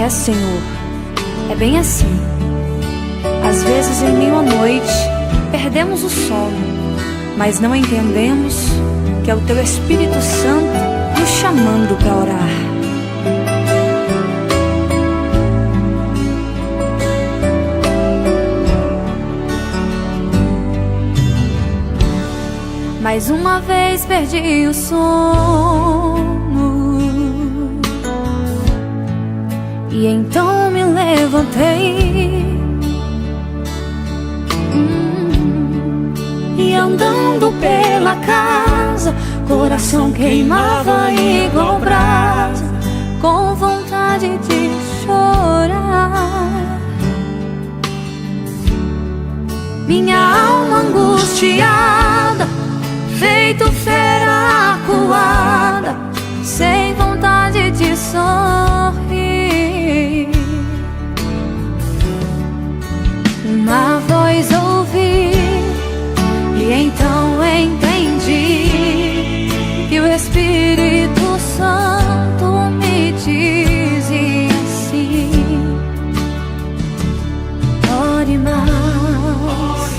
É, Senhor, é bem assim. Às vezes em meio à noite perdemos o sono, mas não entendemos que é o Teu Espírito Santo nos chamando para orar. Mais uma vez perdi o sono, e então me levantei, e andando pela casa, coração queimava igual brasa, com vontade de chorar. Minha alma angustiada, feito fera acuada, sem vontade de sorrir. Uma voz ouvi, e então entendi que o Espírito Santo me dizia assim: ore mais,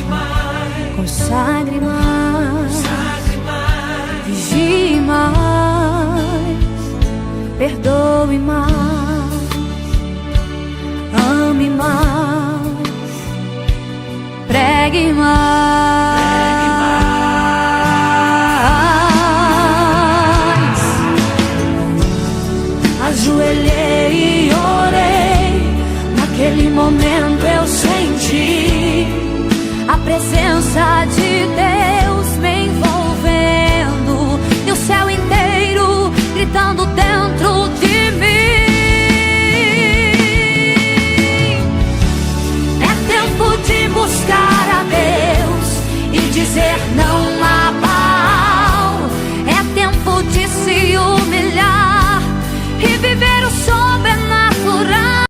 consagre mais, vigie mais, perdoe mais.